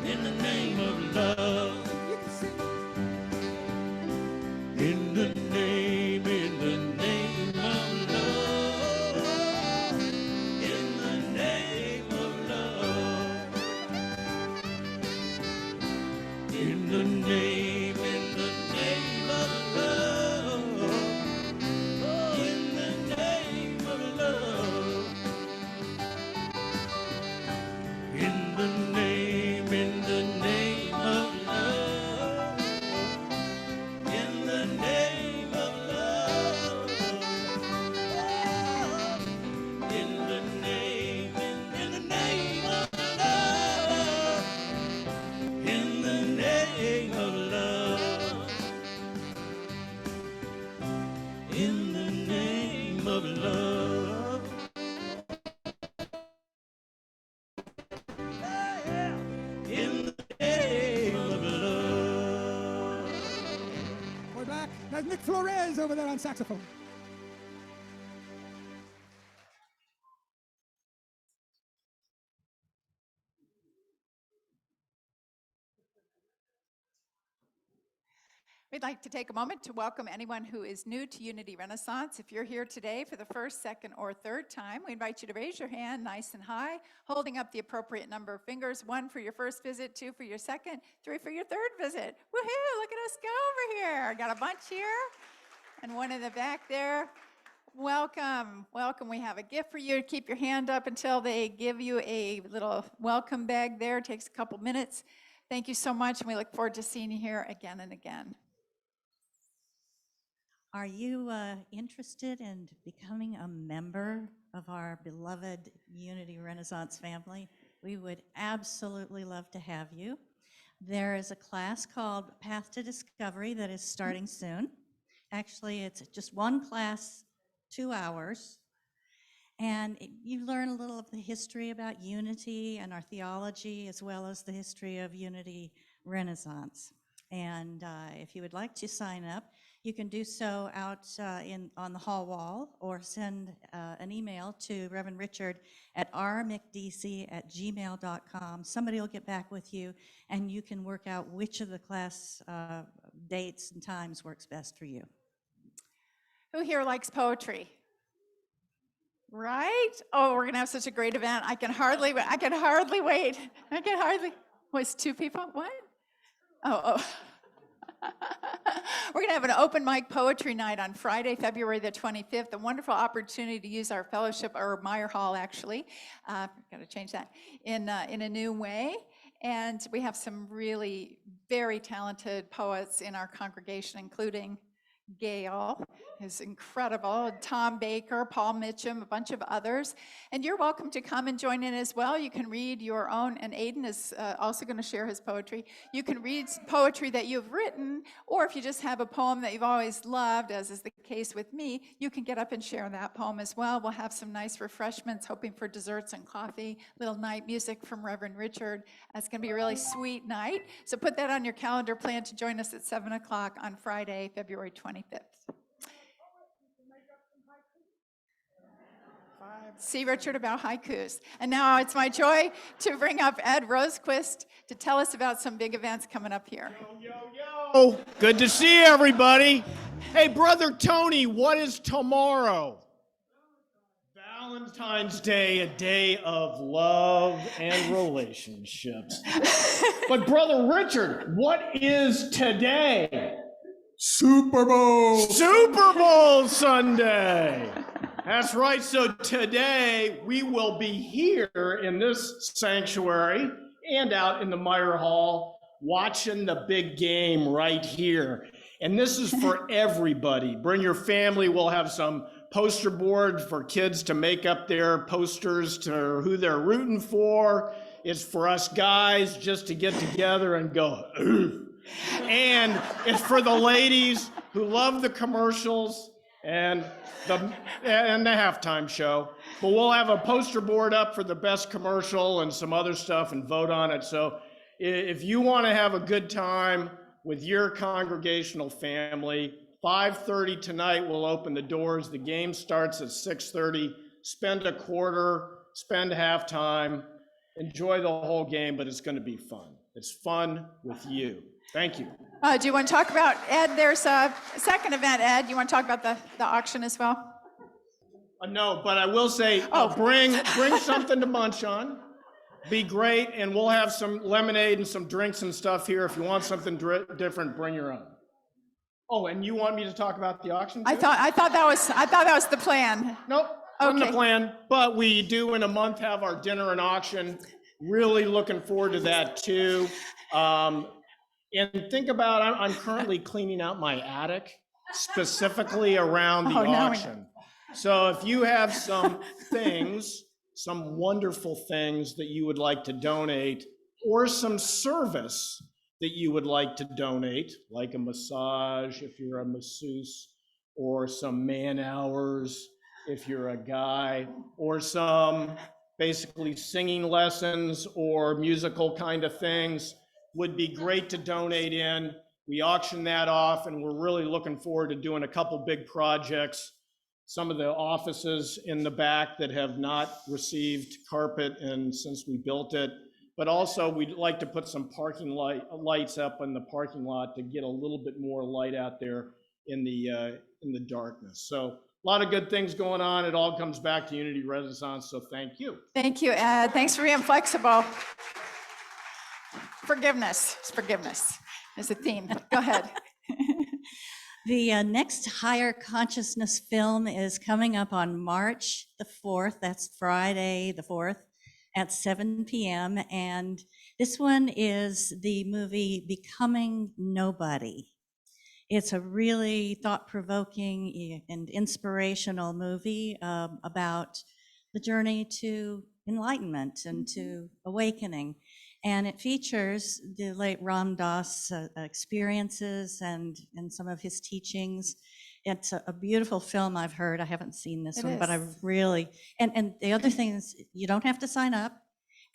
in the name of love. In the name of love, in the name of love, in the name of love, in Rick Flores over there on saxophone. We'd like to take a moment to welcome anyone who is new to Unity Renaissance. If you're here today for the first, second, or third time, we invite you to raise your hand nice and high, holding up the appropriate number of fingers, 1 for your first visit, 2 for your second, 3 for your third visit. Woohoo, look at us go over here. Got a bunch here and one in the back there. Welcome, welcome. We have a gift for you. Keep your hand up until they give you a little welcome bag there. It takes a couple minutes. Thank you so much, and we look forward to seeing you here again and again. Are you interested in becoming a member of our beloved Unity Renaissance family? We would absolutely love to have you. There is a class called Path to Discovery that is starting soon. Actually, it's just one class, 2 hours. And you learn a little of the history about Unity and our theology, as well as the history of Unity Renaissance. And if you would like to sign up, you can do so out on the hall wall, or send an email to Reverend Richard at rmekdeci@gmail.com. Somebody will get back with you, and you can work out which of the class dates and times works best for you. Who here likes poetry? Right? Oh, we're gonna have such a great event. I can hardly wait. Was 2 people? What? Oh. We're going to have an open mic poetry night on Friday, February the 25th, a wonderful opportunity to use our fellowship, or Meyer Hall, actually. Got to change that, in a new way. And we have some really very talented poets in our congregation, including Gail, who's incredible, Tom Baker, Paul Mitchum, a bunch of others. And you're welcome to come and join in as well. You can read your own, and Aiden is also going to share his poetry. You can read poetry that you've written, or if you just have a poem that you've always loved, as is the case with me, you can get up and share that poem as well. We'll have some nice refreshments, hoping for desserts and coffee, little night music from Reverend Richard. It's going to be a really sweet night. So put that on your calendar. Plan to join us at 7 o'clock on Friday, February 25th. See Richard about haikus. And now it's my joy to bring up Ed Rosequist to tell us about some big events coming up here. Yo, good to see everybody. Hey, Brother Tony, what is tomorrow? Valentine's Day, a day of love and relationships. But Brother Richard, what is today? Super Bowl! Super Bowl Sunday. That's right. So today we will be here in this sanctuary and out in the Meyer Hall watching the big game right here. And this is for everybody. Bring your family. We'll have some poster board for kids to make up their posters to who they're rooting for. It's for us guys just to get together and go, ooh. And it's for the ladies who love the commercials and the halftime show. But we'll have a poster board up for the best commercial and some other stuff and vote on it. So if you want to have a good time with your congregational family, 5:30 tonight we'll open the doors. The game starts at 6:30. Spend a quarter, spend halftime, enjoy the whole game, but it's going to be fun. It's fun with you. Thank you. Do you want to talk about, Ed, there's a second event, Ed. You want to talk about the auction as well? No, but I will say, bring something to munch on. Be great, and we'll have some lemonade and some drinks and stuff here. If you want something different, bring your own. Oh, and you want me to talk about the auction too? I thought that was the plan. Nope, wasn't the plan. But we do in a month have our dinner and auction. Really looking forward to that too. And think about, I'm currently cleaning out my attic, specifically around the auction. So if you have some things, some wonderful things that you would like to donate, or some service that you would like to donate, like a massage if you're a masseuse, or some man hours if you're a guy, or some basically singing lessons or musical kind of things, would be great to donate in. We auctioned that off, and we're really looking forward to doing a couple big projects. Some of the offices in the back that have not received carpet and since we built it, but also we'd like to put some parking lights up in the parking lot to get a little bit more light out there in the darkness. So a lot of good things going on. It all comes back to Unity Renaissance, so thank you. Thank you, Ed. Thanks for being flexible. Forgiveness is a theme. Go ahead. The next Higher Consciousness film is coming up on March the 4th. That's Friday the 4th at 7 p.m. And this one is the movie Becoming Nobody. It's a really thought-provoking and inspirational movie about the journey to enlightenment and to awakening. And it features the late Ram Dass experiences and some of his teachings. It's a beautiful film, I've heard. I haven't seen this one, but I really, and the other thing is you don't have to sign up,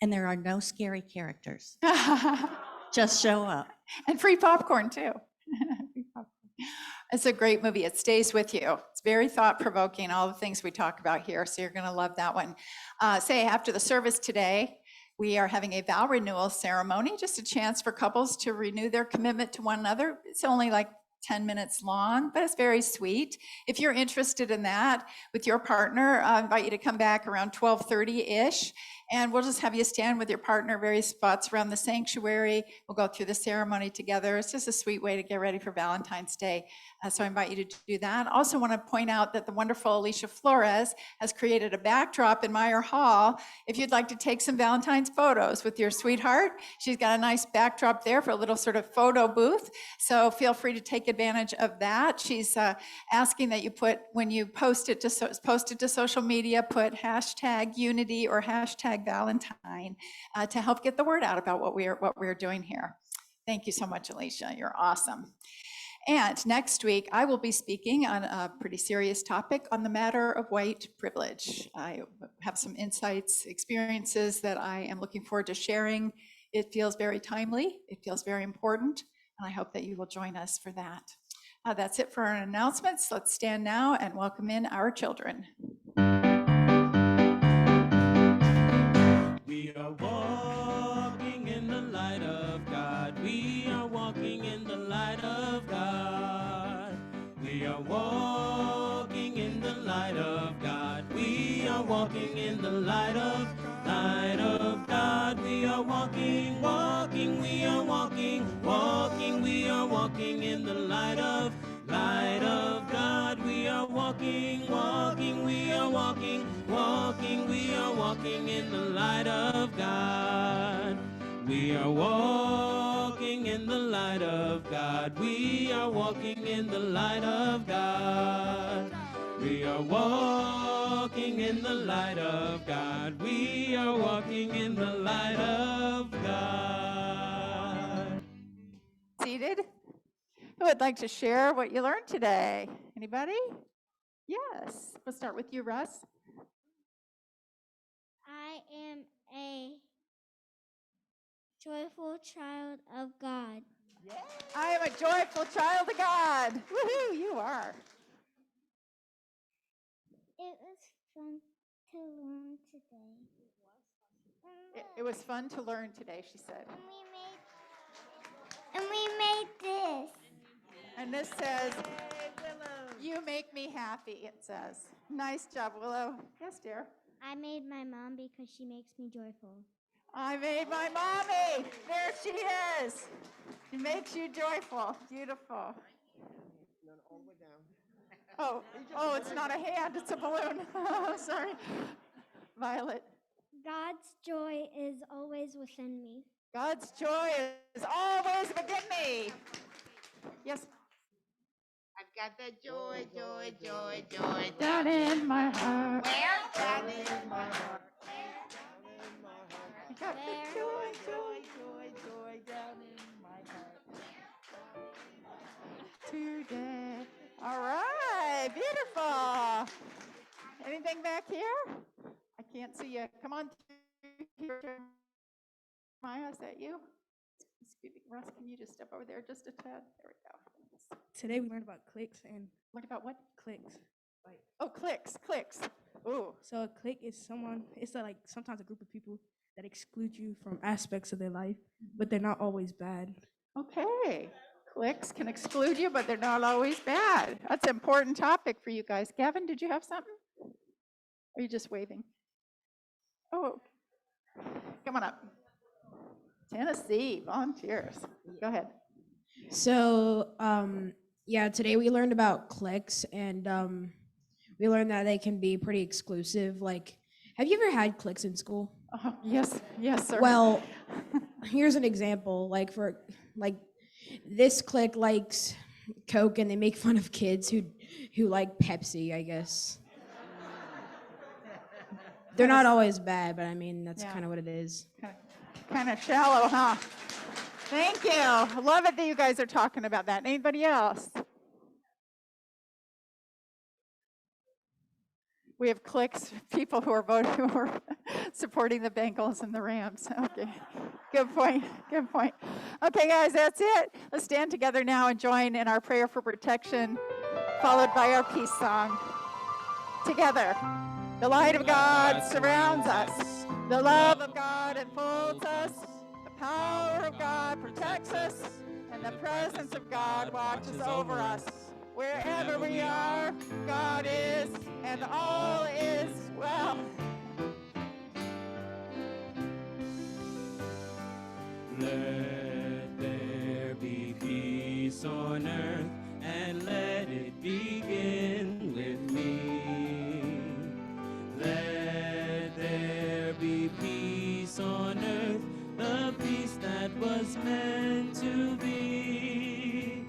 and there are no scary characters. Just show up. And free popcorn, too. It's a great movie. It stays with you. It's very thought-provoking, all the things we talk about here, so you're going to love that one. Say, after the service today, we are having a vow renewal ceremony, just a chance for couples to renew their commitment to one another. It's only like 10 minutes long, but it's very sweet. If you're interested in that with your partner, I invite you to come back around 12:30-ish, and we'll just have you stand with your partner, various spots around the sanctuary. We'll go through the ceremony together. It's just a sweet way to get ready for Valentine's Day. So I invite you to do that. Also want to point out that the wonderful Alicia Flores has created a backdrop in Meyer Hall. If you'd like to take some Valentine's photos with your sweetheart, she's got a nice backdrop there for a little sort of photo booth. So feel free to take advantage of that. She's asking that you put, when you post it to social media, put #unity or #Valentine to help get the word out about what we're doing here. Thank you so much, Alicia. You're awesome. And next week, I will be speaking on a pretty serious topic on the matter of white privilege. I have some insights, experiences that I am looking forward to sharing. It feels very timely. It feels very important. And I hope that you will join us for that. That's it for our announcements. Let's stand now and welcome in our children. We are walking in the light of God. We are walking in the light of God. We are walking in the light of God. We are walking in the light of God. We are walking, we are walking, we are walking in the light of God. We are walking, we are walking, we are walking in the light of God. We are walking in the light of God. We are walking in the light of God. We are walking in the light of God. We are walking in the light of God. Seated? Who would like to share what you learned today? Anybody? Yes. We'll start with you, Russ. I am a joyful child of God. I am a joyful child of God. Woohoo, you are. It was fun to learn today. It was fun to learn today, she said. And we made this. And this says, you make me happy, it says. Nice job, Willow. Yes, dear. I made my mom because she makes me joyful. I made my mommy. There she is. She makes you joyful. Beautiful. Oh, it's not a hand, it's a balloon. Sorry. Violet. God's joy is always within me. God's joy is always within me. Yes. I've got the joy Down in my heart. Where? Down in my heart. You got the joy down in my heart. Today. All right, beautiful. Anything back here? I can't see you. Come on through here. Maya, is that you? Excuse me, Russ, can you just step over there just a tad? There we go. Today we learned about clicks and Learned about what? clicks. Like, Oh, clicks. Ooh. so a clique is someone. It's like sometimes a group of people that exclude you from aspects of their life, but they're not always bad. Okay. Clicks can exclude you, but they're not always bad. That's an important topic for you guys. Gavin, did you have something? Or are you just waving? Oh, come on up. Tennessee, volunteers. Go ahead. So, yeah, today we learned about cliques, and we learned that they can be pretty exclusive. Like, have you ever had cliques in school? Yes, sir. Well, here's an example. Like this clique likes Coke, and they make fun of kids who like Pepsi, I guess. They're not always bad, but I mean, that's kind of what it is. Kind of shallow, huh? Thank you. I love it that you guys are talking about that. Anybody else? We have cliques, people who are voting, who are supporting the Bengals and the Rams. Okay, good point. Okay, guys, that's it. Let's stand together now and join in our prayer for protection, followed by our peace song. Together, the light of God surrounds us. The love of God enfolds us. The power of God protects us. And the presence of God watches over us. Wherever we are, God is, and all is well. Let there be peace on earth, and let it begin with me. Let there be peace on earth, the peace that was meant to be,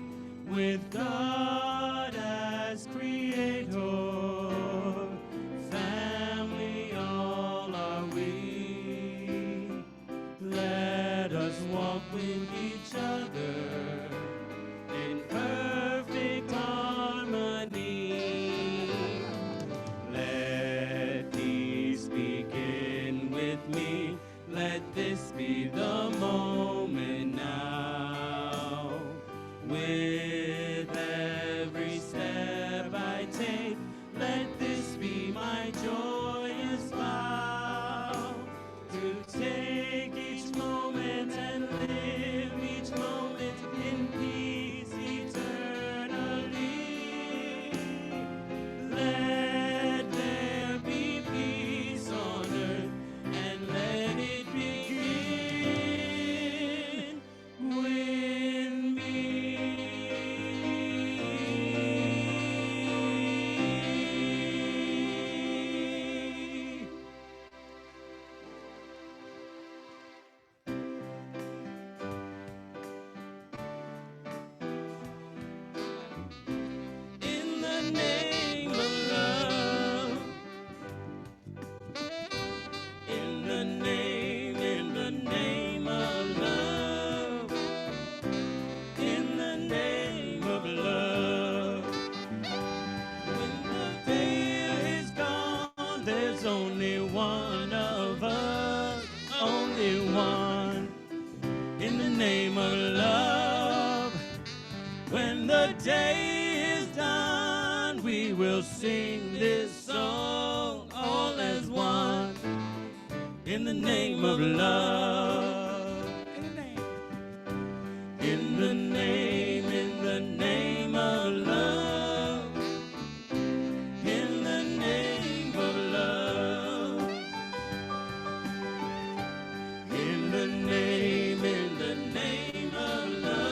with God as creator, family all are we. Let us walk with each other in perfect harmony. Let peace begin with me. Let this be the moment now. With every step I take, let this be my joyous vow. To take each moment and live each moment in peace eternally. Let there be peace on earth, and let it begin with me. In the name of love, in the name of love, in the name of love. When the veil is gone, there's only one of us, only one. In the name of love, when the day is done, we will sing this song all as one. In the name of love.